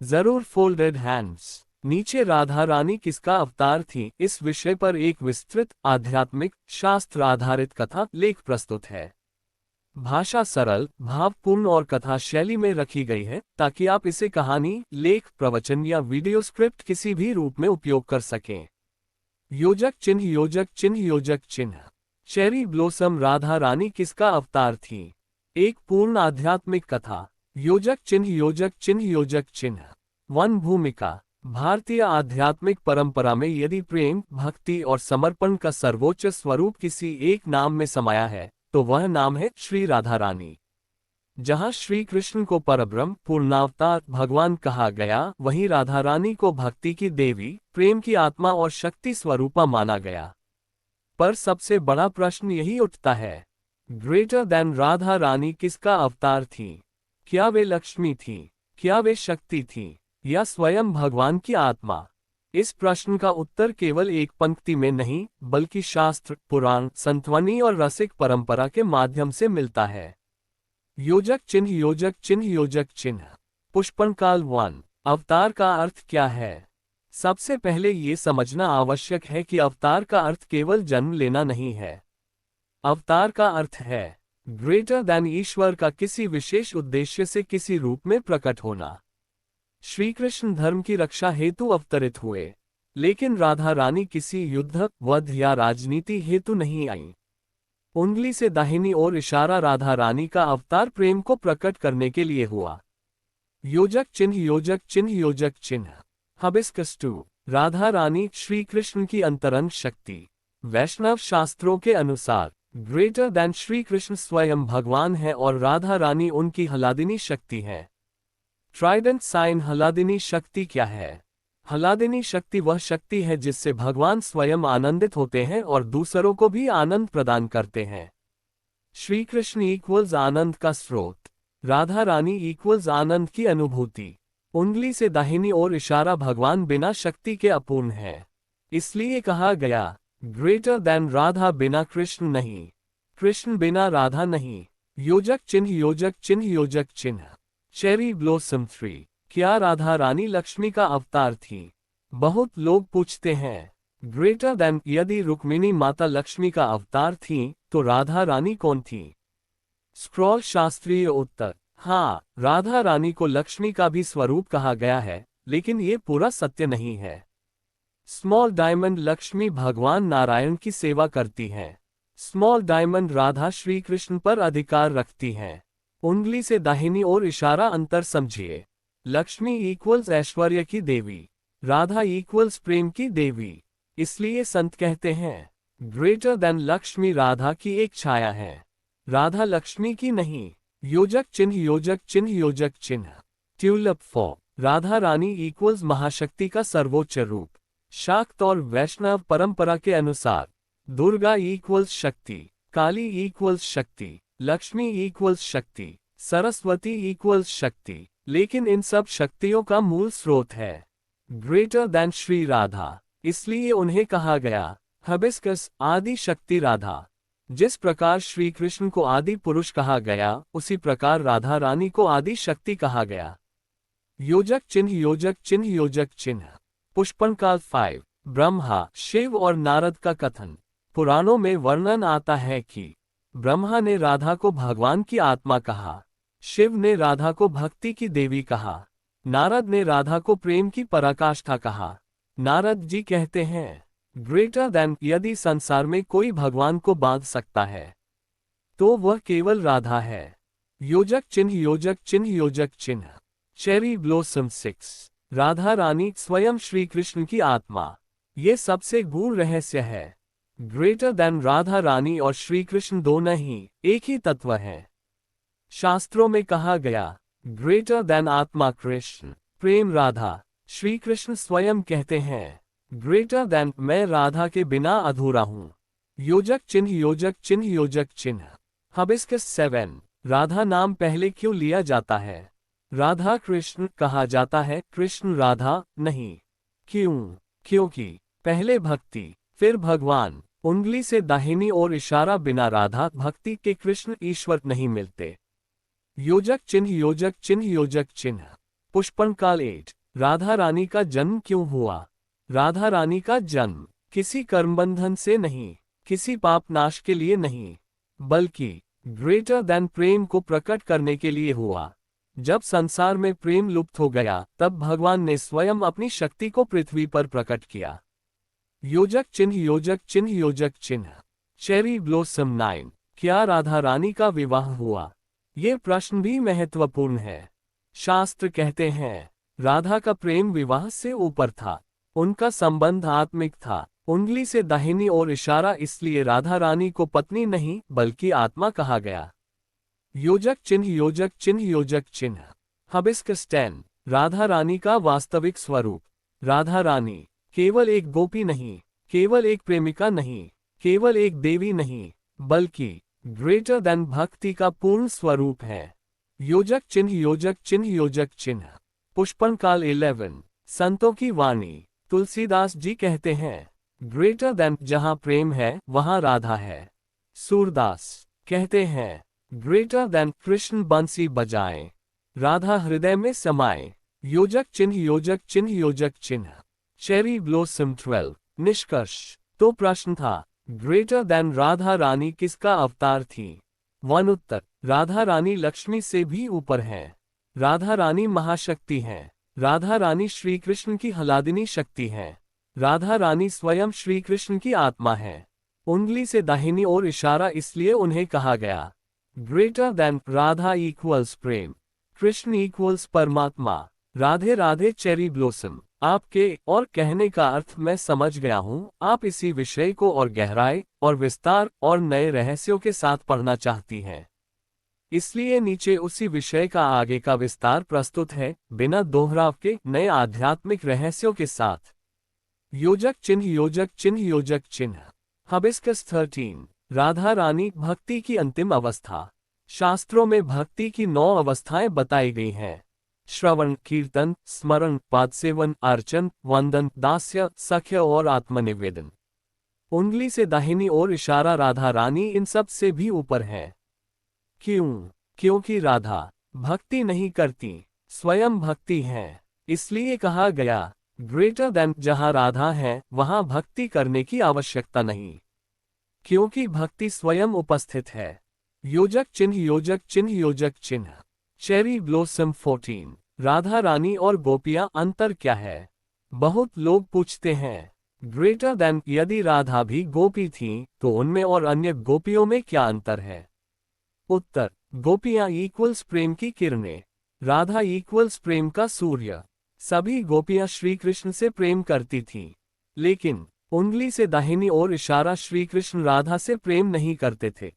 जरूर folded hands. नीचे राधा रानी किसका अवतार थी, इस विषय पर एक विस्तृत आध्यात्मिक शास्त्र आधारित कथा लेख प्रस्तुत है। भाषा सरल, भावपूर्ण और कथा शैली में रखी गई है ताकि आप इसे कहानी, लेख, प्रवचन या वीडियो स्क्रिप्ट किसी भी रूप में उपयोग कर सकें। योजक चिन्ह, योजक चिन्ह, योजक चिन्ह। चेरी ब्लॉसम राधा रानी किसका अवतार थी? एक पूर्ण आध्यात्मिक कथा। योजक चिन्ह, योजक चिन्ह, योजक चिन्ह। वन भूमिका। भारतीय आध्यात्मिक परंपरा में यदि प्रेम, भक्ति और समर्पण का सर्वोच्च स्वरूप किसी एक नाम में समाया है तो वह नाम है श्री राधा रानी। जहां श्री कृष्ण को परब्रह्म, पूर्णावतार भगवान कहा गया, वहीं राधा रानी को भक्ति की देवी, प्रेम की आत्मा और शक्ति स्वरूपा माना गया। पर सबसे बड़ा प्रश्न यही उठता है, ग्रेटर देन राधा रानी किसका अवतार थी? क्या वे लक्ष्मी थी? क्या वे शक्ति थी? या स्वयं भगवान की आत्मा? इस प्रश्न का उत्तर केवल एक पंक्ति में नहीं, बल्कि शास्त्र, पुराण, संतवानी और रसिक परंपरा के माध्यम से मिलता है। योजक चिन्ह, योजक चिन्ह, योजक चिन्ह। पुष्पनकाल 1। अवतार का अर्थ क्या है? सबसे पहले ये समझना आवश्यक है कि अवतार का अर्थ केवल जन्म लेना नहीं है। अवतार का अर्थ है ग्रेटर देन ईश्वर का किसी विशेष उद्देश्य से किसी रूप में प्रकट होना। श्री कृष्ण धर्म की रक्षा हेतु अवतरित हुए, लेकिन राधा रानी किसी युद्ध, वध या राजनीति हेतु नहीं आई। उंगली से दाहिनी ओर इशारा राधा रानी का अवतार प्रेम को प्रकट करने के लिए हुआ। योजक चिन्ह, योजक चिन्ह, योजक चिन्ह। हबिस्कस 2। राधा रानी श्री कृष्ण की अंतरंग शक्ति। वैष्णव शास्त्रों के अनुसार ग्रेटर देन श्री कृष्ण स्वयं भगवान है और राधा रानी उनकी हलादिनी शक्ति है। Trident sign. हलादिनी शक्ति क्या है? हलादिनी शक्ति वह शक्ति है जिससे भगवान स्वयं आनंदित होते हैं और दूसरों को भी आनंद प्रदान करते हैं। श्री कृष्ण इक्वल्स आनंद का स्रोत, राधा रानी इक्वल्स आनंद की अनुभूति। उंगली से दाहिनी ओर इशारा भगवान बिना शक्ति के अपूर्ण है, इसलिए कहा गया ग्रेटर देन राधा बिना कृष्ण नहीं, कृष्ण बिना राधा नहीं। योजक चिन्ह, योजक चिन्ह, योजक चिन्ह। Cherry blossom 3। क्या राधा रानी लक्ष्मी का अवतार थी? बहुत लोग पूछते हैं ग्रेटर देन, यदि रुक्मिणी माता लक्ष्मी का अवतार थी तो राधा रानी कौन थी? स्क्रॉल शास्त्रीय उत्तर, हाँ, राधा रानी को लक्ष्मी का भी स्वरूप कहा गया है, लेकिन ये पूरा सत्य नहीं है। स्मॉल डायमंड लक्ष्मी भगवान नारायण की सेवा करती हैं। स्मॉल डायमंड राधा श्री कृष्ण पर अधिकार रखती हैं। उंगली से दाहिनी ओर इशारा अंतर समझिए। लक्ष्मी इक्वल्स ऐश्वर्य की देवी, राधा इक्वल्स प्रेम की देवी। इसलिए संत कहते हैं ग्रेटर देन लक्ष्मी राधा की एक छाया है, राधा लक्ष्मी की नहीं। योजक चिन्ह, योजक चिन्ह, योजक चिन्ह। ट्यूलिप 4। राधा रानी इक्वल्स महाशक्ति का सर्वोच्च रूप। शाक्त और वैष्णव परंपरा के अनुसार दुर्गा इक्वल्स शक्ति, काली इक्वल्स शक्ति, लक्ष्मी इक्वल्स शक्ति, सरस्वती इक्वल्स शक्ति, लेकिन इन सब शक्तियों का मूल स्रोत है ग्रेटर देन श्री राधा। इसलिए उन्हें कहा गया हबिस्कस, आदि शक्ति राधा। जिस प्रकार श्री कृष्ण को आदि पुरुष कहा गया, उसी प्रकार राधा रानी को आदि शक्ति कहा गया। योजक चिन्ह, योजक चिन्ह, योजक चिन्ह। पुष्पनकाल 5। ब्रह्मा, शिव और नारद का कथन। पुराणों में वर्णन आता है कि ब्रह्मा ने राधा को भगवान की आत्मा कहा, शिव ने राधा को भक्ति की देवी कहा, नारद ने राधा को प्रेम की पराकाष्ठा कहा। नारद जी कहते हैं ग्रेटर देन, यदि संसार में कोई भगवान को बांध सकता है तो वह केवल राधा है। योजक चिन्ह, योजक चिन्ह, योजक चिन्ह। Cherry blossom 6। राधा रानी स्वयं श्री कृष्ण की आत्मा। ये सबसे गूढ़ रहस्य है। ग्रेटर देन राधा रानी और श्री कृष्ण दोनों ही एक ही तत्व हैं। शास्त्रों में कहा गया ग्रेटर देन आत्मा कृष्ण, प्रेम राधा। श्री कृष्ण स्वयं कहते हैं ग्रेटर देन, मैं राधा के बिना अधूरा हूँ। योजक चिन्ह, योजक चिन्ह, योजक चिन्ह। हबिस्कस 7। राधा नाम पहले क्यों लिया जाता है? राधा कृष्ण कहा जाता है, कृष्ण राधा नहीं। क्यों? क्योंकि पहले भक्ति, फिर भगवान। उंगली से दाहिनी ओर इशारा, बिना राधा भक्ति के कृष्ण ईश्वर नहीं मिलते। योजक चिन्ह, योजक चिन्ह, योजक चिन्ह। पुष्पन काल 8। राधा रानी का जन्म क्यों हुआ? राधा रानी का जन्म किसी कर्मबंधन से नहीं, किसी पाप नाश के लिए नहीं, बल्कि ग्रेटर देन प्रेम को प्रकट करने के लिए हुआ। जब संसार में प्रेम लुप्त हो गया, तब भगवान ने स्वयं अपनी शक्ति को पृथ्वी पर प्रकट किया। योजक चिन्ह योजक चिन्ह योजक चिन्ह। Cherry blossom 9। क्या राधा रानी का विवाह हुआ? ये प्रश्न भी महत्वपूर्ण है। शास्त्र कहते हैं राधा का प्रेम विवाह से ऊपर था, उनका संबंध आत्मिक था। उंगली से दाहिनी ओर इशारा, इसलिए राधा रानी को पत्नी नहीं बल्कि आत्मा कहा गया। योजक चिन्ह योजक चिन्ह योजक चिन्ह। हिबिस्कस 10। राधा रानी का वास्तविक स्वरूप। राधा रानी केवल एक गोपी नहीं, केवल एक प्रेमिका नहीं, केवल एक देवी नहीं, बल्कि ग्रेटर देन भक्ति का पूर्ण स्वरूप है। योजक चिन्ह योजक चिन्ह योजक चिन्ह। पुष्पन काल 11। संतों की वाणी। तुलसीदास जी कहते हैं ग्रेटर देन जहां प्रेम है वहां राधा है। सूरदास कहते हैं ग्रेटर देन कृष्ण बंसी बजाए, राधा हृदय में समाए। योजक चिन्ह योजक चिन्ह योजक चिन्ह। Cherry blossom 12। निष्कर्ष। तो प्रश्न था ग्रेटर देन राधा रानी किसका अवतार थी? वन उत्तर, राधा रानी लक्ष्मी से भी ऊपर है। राधा रानी महाशक्ति है। राधा रानी श्री कृष्ण की हलादिनी शक्ति है। राधा रानी स्वयं श्री कृष्ण की आत्मा है। उंगली से दाहिनी ओर इशारा, इसलिए उन्हें कहा गया ग्रेटर देन। राधा इक्वल्स प्रेम, कृष्ण इक्वल्स परमात्मा। Radhe Radhe cherry blossom. आपके और कहने का अर्थ मैं समझ गया हूँ। आप इसी विषय को और गहराई और विस्तार और नए रहस्यों के साथ पढ़ना चाहती हैं, इसलिए नीचे उसी विषय का आगे का विस्तार प्रस्तुत है, बिना दोहराव के नए आध्यात्मिक रहस्यों के साथ। योजक चिन्ह योजक चिन्ह योजक चिन्ह। हिबिस्कस 13। राधा रानी भक्ति की अंतिम अवस्था। शास्त्रों में भक्ति की 9 अवस्थाएं बताई गई हैं। श्रवण, कीर्तन, स्मरण, पादसेवन, अर्चन, वंदन, दास्य, सख्य और आत्मनिवेदन। उंगली से दाहिनी ओर इशारा, राधा रानी इन सब से भी ऊपर है। क्यों? क्योंकि राधा भक्ति नहीं करती, स्वयं भक्ति है। इसलिए कहा गया ग्रेटर देन जहां राधा है वहां भक्ति करने की आवश्यकता नहीं, क्योंकि भक्ति स्वयं उपस्थित है। योजक चिन्ह योजक चिन्ह योजक चिन्ह। Cherry blossom 14। राधा रानी और गोपियां अंतर क्या है? बहुत लोग पूछते हैं ग्रेटर देन, यदि राधा भी गोपी थी तो उनमें और अन्य गोपियों में क्या अंतर है? उत्तर, गोपियां इक्वल्स प्रेम की किरणें, राधा इक्वल्स प्रेम का सूर्य। सभी गोपियां श्री कृष्ण से प्रेम करती थीं, लेकिन उंगली से दाहिनी ओर इशारा, श्री कृष्ण राधा से प्रेम नहीं करते थे।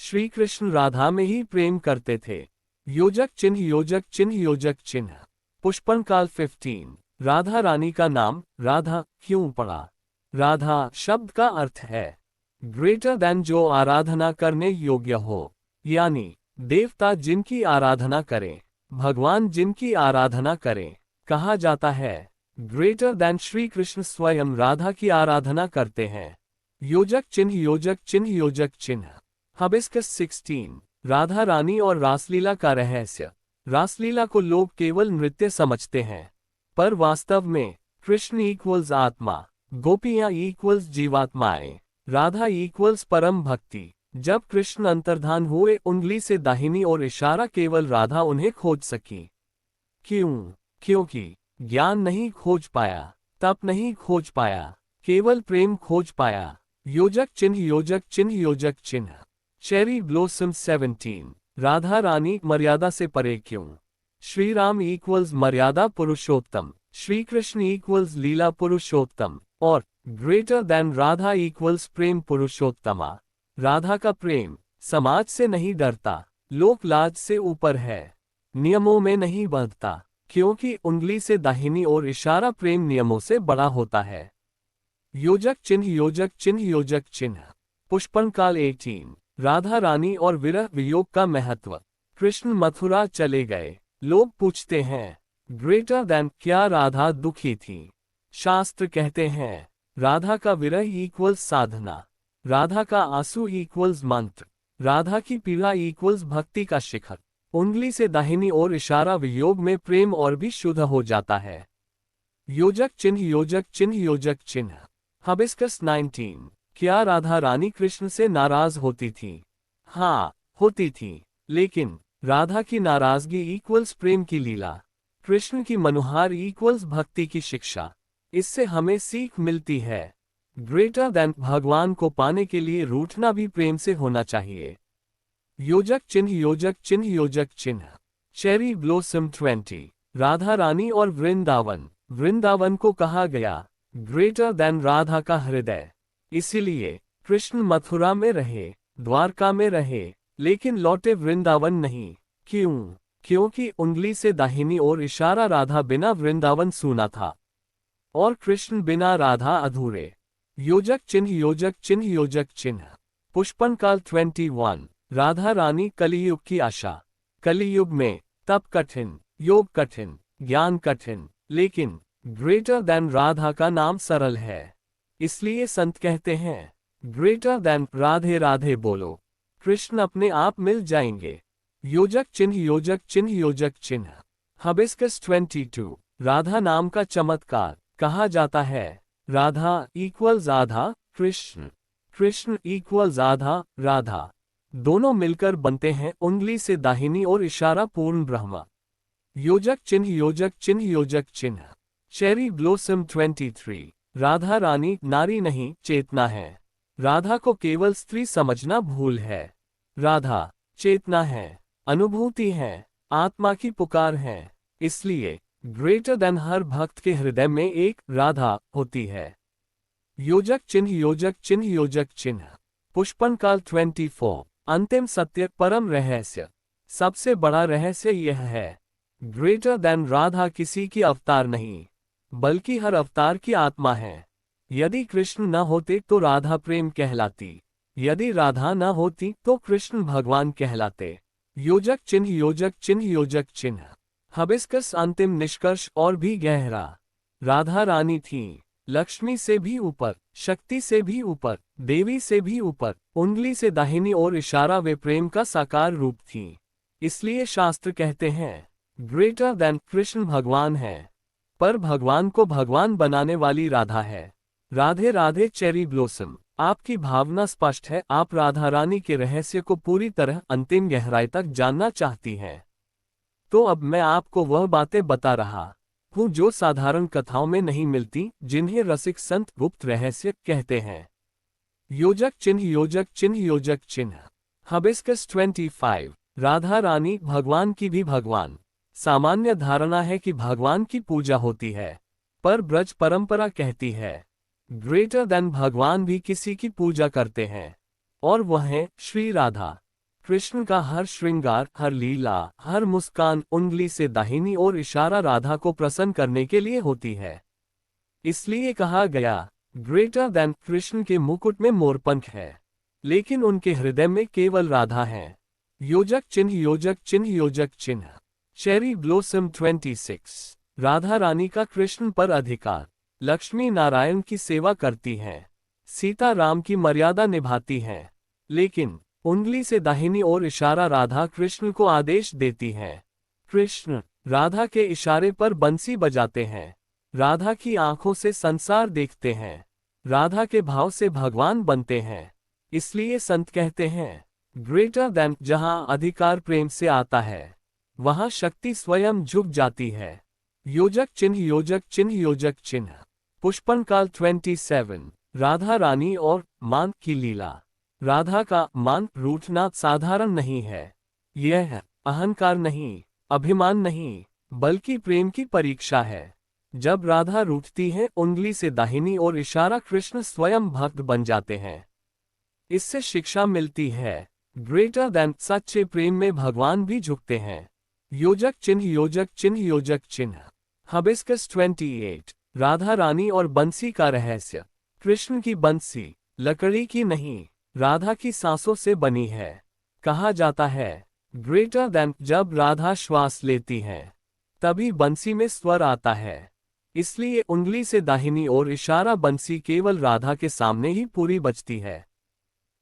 श्री कृष्ण राधा में ही प्रेम करते थे। योजक चिन्ह योजक चिन्ह योजक चिन्ह। पुष्पन काल 15। राधा रानी का नाम राधा क्यों पड़ा? राधा शब्द का अर्थ है ग्रेटर देन, जो आराधना करने योग्य हो, यानी देवता जिनकी आराधना करें, भगवान जिनकी आराधना करें। कहा जाता है ग्रेटर देन श्री कृष्ण स्वयं राधा की आराधना करते हैं। योजक चिन्ह योजक चिन्ह योजक चिन्ह। हिबिस्कस 16। राधा रानी और रासलीला का रहस्य। रासलीला को लोग केवल नृत्य समझते हैं, पर वास्तव में कृष्ण इक्वल्स आत्मा, गोपियां इक्वल्स जीवात्माएं, राधा इक्वल्स परम भक्ति। जब कृष्ण अंतर्धान हुए, उंगली से दाहिनी ओर इशारा, केवल राधा उन्हें खोज सकी। क्यों? क्योंकि ज्ञान नहीं खोज पाया, तप नहीं खोज पाया, केवल प्रेम खोज पाया। योजक चिन्ह योजक चिन्ह योजक चिन्ह। Cherry blossom 17। राधा रानी मर्यादा से परे क्यों? श्री राम इक्वल्स मर्यादा पुरुषोत्तम, श्री कृष्ण इक्वल्स लीला पुरुषोत्तम, और ग्रेटर देन राधा इक्वल्स प्रेम पुरुषोत्तमा। राधा का प्रेम समाज से नहीं डरता, लोक लाज से ऊपर है, नियमों में नहीं बंधता, क्योंकि उंगली से दाहिनी ओर इशारा प्रेम नियमों से बड़ा होता है। योजक चिन्ह योजक चिन्ह योजक चिन्ह। पुष्पन काल 18। राधा रानी और विरह वियोग का महत्व। कृष्ण मथुरा चले गए। लोग पूछते हैं ग्रेटर देन, क्या राधा दुखी थी? शास्त्र कहते हैं राधा का विरह इक्वल्स साधना, राधा का आंसू इक्वल्स मंत्र, राधा की पीड़ा इक्वल्स भक्ति का शिखर। उंगली से दाहिनी ओर इशारा वियोग में प्रेम और भी शुद्ध हो जाता है। योजक चिन्ह योजक चिन्ह योजक चिन्ह। हिबिस्कस 19। क्या राधा रानी कृष्ण से नाराज होती थी? हाँ, होती थी। लेकिन राधा की नाराजगी इक्वल्स प्रेम की लीला, कृष्ण की मनुहार इक्वल्स भक्ति की शिक्षा। इससे हमें सीख मिलती है, ग्रेटर देन भगवान को पाने के लिए रूठना भी प्रेम से होना चाहिए। योजक चिन्ह योजक चिन्ह योजक चिन्ह। Cherry blossom 20। राधा रानी और वृंदावन। वृंदावन को कहा गया ग्रेटर देन राधा का हृदय। इसीलिए कृष्ण मथुरा में रहे, द्वारका में रहे, लेकिन लौटे वृंदावन नहीं। क्यों? क्योंकि उंगली से दाहिनी ओर इशारा राधा बिना वृंदावन सूना था, और कृष्ण बिना राधा अधूरे। योजक चिन्ह योजक चिन्ह योजक चिन्ह। पुष्पन काल 21। राधा रानी कलियुग की आशा। कलियुग में तप कठिन, योग कठिन, ज्ञान कठिन, लेकिन ग्रेटर देन राधा का नाम सरल है। इसलिए संत कहते हैं, ग्रेटर देन राधे राधे बोलो, कृष्ण अपने आप मिल जाएंगे। योजक चिन्ह योजक चिन्ह योजक चिन्ह। हिबिस्कस 22। राधा नाम का चमत्कार। कहा जाता है राधा इक्वल्स आधा कृष्ण, कृष्ण इक्वल्स आधा राधा। दोनों मिलकर बनते हैं उंगली से दाहिनी ओर इशारा पूर्ण ब्रह्म। योजक चिन्ह योजक चिन्ह योजक चिन्ह। Cherry blossom 23। राधा रानी नारी नहीं चेतना है। राधा को केवल स्त्री समझना भूल है। राधा चेतना है, अनुभूति है, आत्मा की पुकार है। इसलिए ग्रेटर देन हर भक्त के हृदय में एक राधा होती है। योजक चिन्ह योजक चिन्ह योजक चिन्ह। पुष्पन काल 24। अंतिम सत्य परम रहस्य। सबसे बड़ा रहस्य यह है, ग्रेटर देन राधा किसी की अवतार नहीं, बल्कि हर अवतार की आत्मा है। यदि कृष्ण न होते तो राधा प्रेम कहलाती, यदि राधा न होती तो कृष्ण भगवान कहलाते। योजक चिन्ह योजक चिन्ह योजक चिन्ह। हिबिस्कस अंतिम निष्कर्ष और भी गहरा। राधा रानी थी लक्ष्मी से भी ऊपर, शक्ति से भी ऊपर, देवी से भी ऊपर। उंगली से दाहिनी ओर इशारा वे प्रेम का साकार रूप थी। इसलिए शास्त्र कहते हैं, ग्रेटर देन कृष्ण भगवान है, पर भगवान को भगवान बनाने वाली राधा है। Radhe Radhe cherry blossom. आपकी भावना स्पष्ट है, आप राधा रानी के रहस्य को पूरी तरह अंतिम गहराई तक जानना चाहती हैं। तो अब मैं आपको वह बातें बता रहा हूँ जो साधारण कथाओं में नहीं मिलती, जिन्हें रसिक संत गुप्त रहस्य कहते हैं। योजक चिन्ह योजक चिन्ह योजक चिन्ह। हिबिस्कस 25। राधा रानी भगवान की भी भगवान। सामान्य धारणा है कि भगवान की पूजा होती है, पर ब्रज परंपरा कहती है ग्रेटर देन भगवान भी किसी की पूजा करते हैं, और वह है श्री राधा। कृष्ण का हर श्रृंगार, हर लीला, हर मुस्कान उंगली से दाहिनी ओर इशारा राधा को प्रसन्न करने के लिए होती है। इसलिए कहा गया, ग्रेटर देन कृष्ण के मुकुट में मोरपंख है, लेकिन उनके हृदय में केवल राधा है। योजक चिन्ह योजक चिन्ह योजक चिन्ह। Cherry blossom 26। राधा रानी का कृष्ण पर अधिकार। लक्ष्मी नारायण की सेवा करती हैं, सीता राम की मर्यादा निभाती हैं, लेकिन उंगली से दाहिनी ओर इशारा राधा कृष्ण को आदेश देती है। कृष्ण राधा के इशारे पर बंसी बजाते हैं, राधा की आंखों से संसार देखते हैं, राधा के भाव से भगवान बनते हैं। इसलिए संत कहते हैं, ग्रेटर देन जहां अधिकार प्रेम से आता है, वहां शक्ति स्वयं झुक जाती है। योजक चिन्ह योजक चिन्ह योजक चिन्ह। पुष्पन काल 27। राधा रानी और मान की लीला। राधा का मान रूठना साधारण नहीं है। यह अहंकार नहीं, अभिमान नहीं, बल्कि प्रेम की परीक्षा है। जब राधा रूठती है, उंगली से दाहिनी ओर इशारा कृष्ण स्वयं भक्त बन जाते हैं। इससे शिक्षा मिलती है, ग्रेटर देन सच्चे प्रेम में भगवान भी झुकते हैं। योजक चिन्ह योजक चिन्ह योजक चिन्ह। हिबिस्कस 28। राधा रानी और बंसी का रहस्य। कृष्ण की बंसी लकड़ी की नहीं, राधा की सांसों से बनी है। कहा जाता है, ग्रेटर देन जब राधा श्वास लेती है, तभी बंसी में स्वर आता है। इसलिए उंगली से दाहिनी ओर इशारा बंसी केवल राधा के सामने ही पूरी बजती है।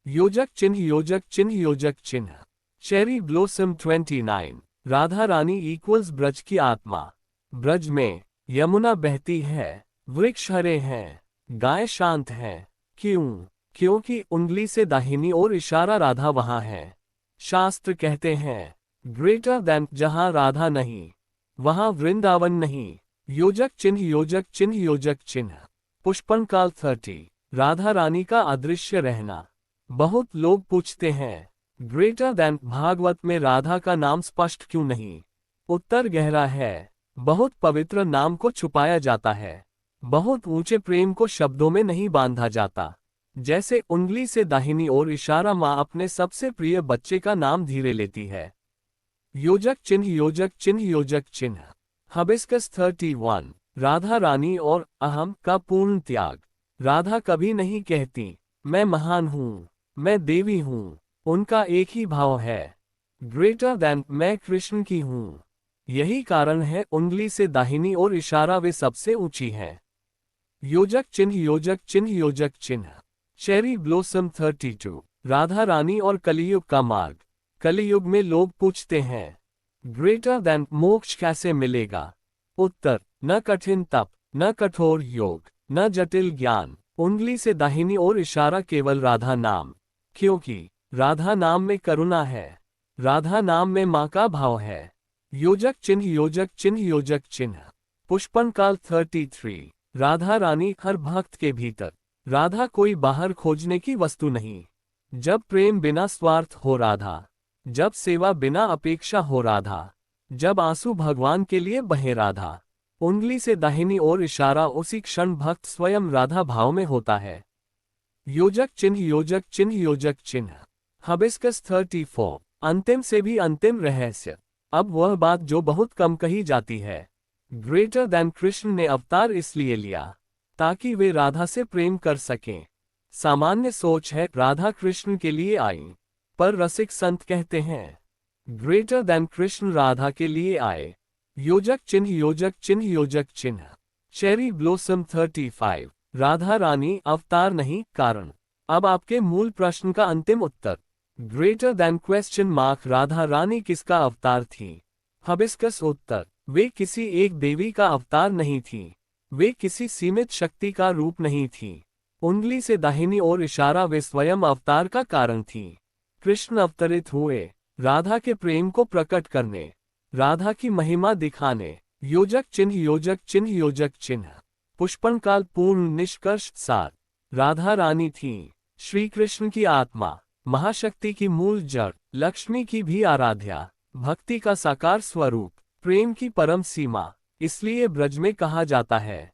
योजक चिन्ह योजक चिन्ह योजक चिन्ह। Cherry blossom 29। Radha Rani equals Braj की आत्मा। ब्रज में यमुना बहती है, वृक्ष हरे हैं, गाय शांत है। क्यों? क्योंकि उंगली से दाहिनी ओर इशारा राधा वहां है। शास्त्र कहते हैं ग्रेटर देन, जहां राधा नहीं वहां वृंदावन नहीं। योजक चिन्ह योजक चिन्ह योजक चिन्ह। पुष्पन काल 30। राधा रानी का अदृश्य रहना। बहुत लोग पूछते हैं ग्रेटर देन भागवत में राधा का नाम स्पष्ट क्यों नहीं? उत्तर गहरा है। बहुत पवित्र नाम को छुपाया जाता है। बहुत ऊंचे प्रेम को शब्दों में नहीं बांधा जाता। जैसे उंगली से दाहिनी ओर इशारा माँ अपने सबसे प्रिय बच्चे का नाम धीरे लेती है। योजक चिन्ह योजक चिन्ह योजक चिन्ह। हबिस्कस 31। राधा रानी और अहम का पूर्ण त्याग। राधा कभी नहीं कहती मैं महान हूँ, मैं देवी हूँ। उनका एक ही भाव है, ग्रेटर देन, मैं कृष्ण की हूँ। यही कारण है उंगली से दाहिनी ओर इशारा वे सबसे ऊंची है। योजक चिन्ह योजक चिन्ह योजक चिन्ह। Cherry blossom 32। राधा रानी और कलियुग का मार्ग। कलियुग में लोग पूछते हैं ग्रेटर देन मोक्ष कैसे मिलेगा? उत्तर, न कठिन तप, न कठोर योग, न जटिल ज्ञान। उंगली से दाहिनी ओर इशारा, केवल राधा नाम। क्योंकि राधा नाम में करुणा है, राधा नाम में माँ का भाव है। योजक चिन्ह योजक चिन्ह योजक चिन्ह। पुष्पन काल 33। राधा रानी हर भक्त के भीतर। राधा कोई बाहर खोजने की वस्तु नहीं। जब प्रेम बिना स्वार्थ हो राधा, जब सेवा बिना अपेक्षा हो राधा, जब आंसू भगवान के लिए बहे राधा। उंगली से दाहिनी ओर इशारा, उसी क्षण भक्त स्वयं राधा भाव में होता है। योजक चिन्ह योजक चिन्ह योजक चिन्ह। हबिस्कस 34। अंतिम से भी अंतिम रहस्य। अब वह बात जो बहुत कम कही जाती है। ग्रेटर देन कृष्ण ने अवतार इसलिए लिया ताकि वे राधा से प्रेम कर सकें। सामान्य सोच है राधा कृष्ण के लिए आई, पर रसिक संत कहते हैं ग्रेटर देन कृष्ण राधा के लिए आए। योजक चिन्ह योजक चिन्ह योजक चिन्ह। Cherry blossom 35। राधा रानी अवतार नहीं, कारण। अब आपके मूल प्रश्न का अंतिम उत्तर। Greater than question mark. Radha Rani किसका अवतार थी? हबिस्कस उत्तर, वे किसी एक देवी का अवतार नहीं थी। वे किसी सीमित शक्ति का रूप नहीं थी। उंगली से दाहिनी ओर इशारा, वे स्वयं अवतार का कारण थी। कृष्ण अवतरित हुए राधा के प्रेम को प्रकट करने, राधा की महिमा दिखाने। योजक चिन्ह योजक चिन्ह योजक चिन्ह। पुष्पन काल पूर्ण निष्कर्ष सार। राधा रानी थी श्री कृष्ण की आत्मा, महाशक्ति की मूल जड़, लक्ष्मी की भी आराध्या, भक्ति का साकार स्वरूप, प्रेम की परम सीमा। इसलिए ब्रज में कहा जाता है